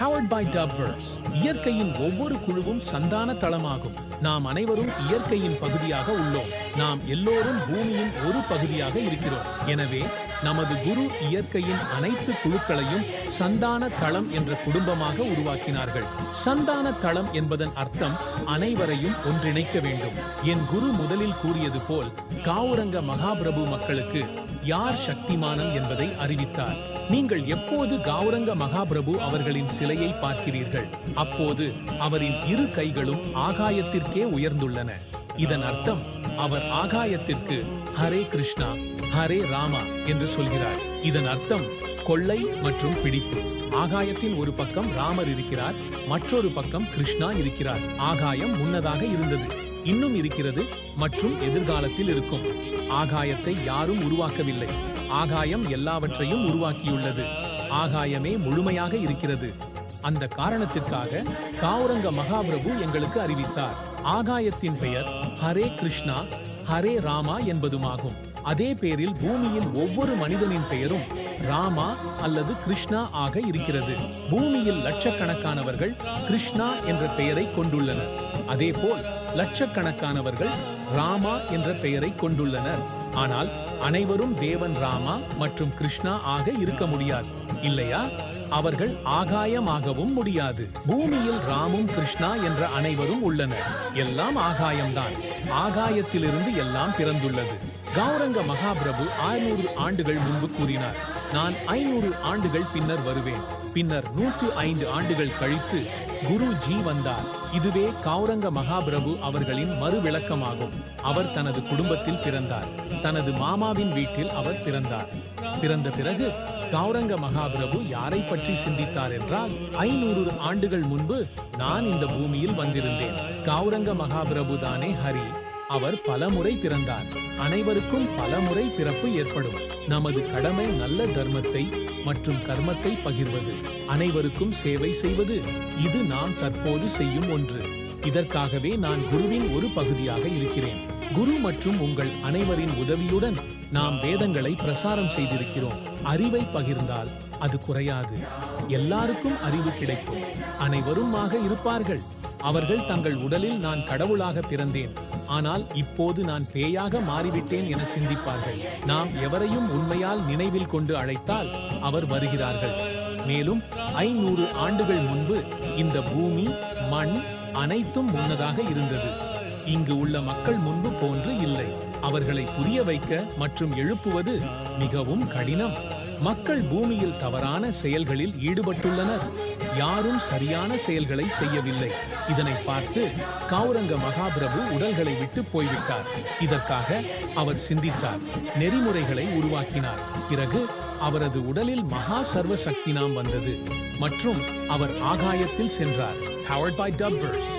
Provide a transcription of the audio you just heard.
Powered by Dubverse. இயற்கையின் ஒவ்வொரு குழுவும் சந்தான தளமாகும். நாம் அனைவரும் இயற்கையின் பகுதியாக உள்ளோம். நாம் எல்லோரும் பூமியின் ஒரு பகுதியாக இருக்கிறோம். எனவே நமது குரு இயற்கையின் அனைத்து குழுக்களையும் சந்தான தளம் என்ற குடும்பமாக உருவாக்கினார்கள். சந்தான தளம் என்பதன் அர்த்தம் அனைவரையும் ஒன்றிணைக்க வேண்டும். என் குரு முதலில் கூறியது போல் காவுரங்க மகாபிரபு மக்களுக்கு யார் சக்திமானம் என்பதை அறிவித்தார். நீங்கள் எப்போது கௌரங்க மகாபிரபு அவர்களின் சிலையை பார்க்கிறீர்கள், அப்போது அவரின் இரு கைகளும் ஆகாயத்திற்கே உயர்ந்துள்ளன. இதன் அர்த்தம் அவர் ஆகாயத்திற்கு ஹரே கிருஷ்ணா ஹரே ராமா என்று சொல்கிறார். இதன் அர்த்தம் கொள்ளை மற்றும் பிடிப்பு. ஆகாயத்தின் ஒரு பக்கம் ராமர் இருக்கிறார், மற்றொரு பக்கம் கிருஷ்ணா இருக்கிறார். ஆகாயம் முன்னதாக இருந்தது, இன்னும் இருக்கிறது மற்றும் எதிர்காலத்தில் இருக்கும். ஆகாயத்தை யாரும் உருவாக்கவில்லை. ஆகாயம் எல்லாவற்றையும் உருவாக்கியுள்ளது. ஆகாயமே முழுமையாக இருக்கிறது. அந்த காரணத்திற்காக கௌரங்க மகாபிரபு எங்களுக்கு அறிவித்தார். ஆகாயத்தின் பெயர் ஹரே கிருஷ்ணா ஹரே ராமா என்பதுமாகும். அதே பேரில் பூமியில் ஒவ்வொரு மனிதனின் பெயரும் ராமா அல்லது கிருஷ்ணா ஆக இருக்கிறது. பூமியில் லட்சக்கணக்கானவர்கள் கிருஷ்ணா என்ற பெயரை கொண்டுள்ளனர். அதேபோல் லட்சக்கணக்கானவர்கள் ராமா என்ற பெயரை கொண்டுள்ளனர். ஆனால் அனைவரும் தேவன் ராமா மற்றும் கிருஷ்ணா ஆக இருக்க முடியாது, இல்லையா? அவர்கள் ஆகாயமாகவும் முடியாது. பூமியில் ராமும் கிருஷ்ணா என்ற அனைவரும் உள்ளனர். எல்லாம் ஆகாயம்தான். ஆகாயத்திலிருந்து எல்லாம் பிறந்துள்ளது. கௌரங்க மகாபிரபு 600 ஆண்டுகள் முன்பு கூறினார், நான் 500 ஆண்டுகள் பின்னர் வருவேன். பின்னர் 105 ஆண்டுகள் கழித்து குரு ஜி வந்தார். இதுவே கௌரங்க மகாபிரபு அவர்களின் மறு விளக்கமாகும். அவர் தனது குடும்பத்தில் பிறந்தார். தனது மாமாவின் வீட்டில் அவர் பிறந்தார். பிறந்த பிறகு கௌரங்க மகாபிரபு யாரை பற்றி சிந்தித்தார் என்றால், 500 ஆண்டுகள் முன்பு நான் இந்த பூமியில் வந்திருந்தேன். கௌரங்க மகாபிரபு தானே ஹரி. அவர் பலமுறை பிறந்தார். அனைவருக்கும் பலமுறை பிறப்பு ஏற்படும். நமது கடமை நல்ல தர்மத்தை மற்றும் கர்மத்தை பகிர்வது, அனைவருக்கும் சேவை செய்வது. இது நாம் தற்போது செய்யும் ஒன்று. இதற்காகவே நான் குருவின் ஒரு பகுதியாக இருக்கிறேன். குரு மற்றும் உங்கள் அனைவரின் உதவியுடன் நாம் வேதங்களை பிரசாரம் செய்திருக்கிறோம். அறிவை பகிர்ந்தால் அது குறையாது. எல்லாருக்கும் அறிவு கிடைக்கும். அனைவருமாக இருப்பார்கள். அவர்கள் தங்கள் உடலில் நான் கடவுளாக பிறந்தேன், ஆனால் இப்போது நான் பேயாக மாறிவிட்டேன் என சிந்திப்பார்கள். நாம் எவரையும் உண்மையால் நினைவில் கொண்டு அழைத்தால் அவர் வருகிறார்கள். மேலும் 500 ஆண்டுகள் முன்பு இந்த பூமி, மண் அனைத்தும் முன்னதாக இருந்தது. இங்கு உள்ள மக்கள் முன்பு போன்று இல்லை. அவர்களை புரிய வைக்க மற்றும் எழுப்புவது மிகவும் கடினம். மக்கள் பூமியில் தவறான செயல்களில் ஈடுபட்டுள்ளனர். யாரும் சரியான செயல்களை செய்யவில்லை. இதனை பார்த்து கௌரங்க மகாபிரபு உடல்களை விட்டு போய்விட்டார். இதற்காக அவர் சிந்தித்தார், நெறிமுறைகளை உருவாக்கினார். பிறகு அவரது உடலில் மகா சர்வ சக்தி நாம் வந்தது மற்றும் அவர் ஆகாயத்தில் சென்றார். Powered by Dubverse.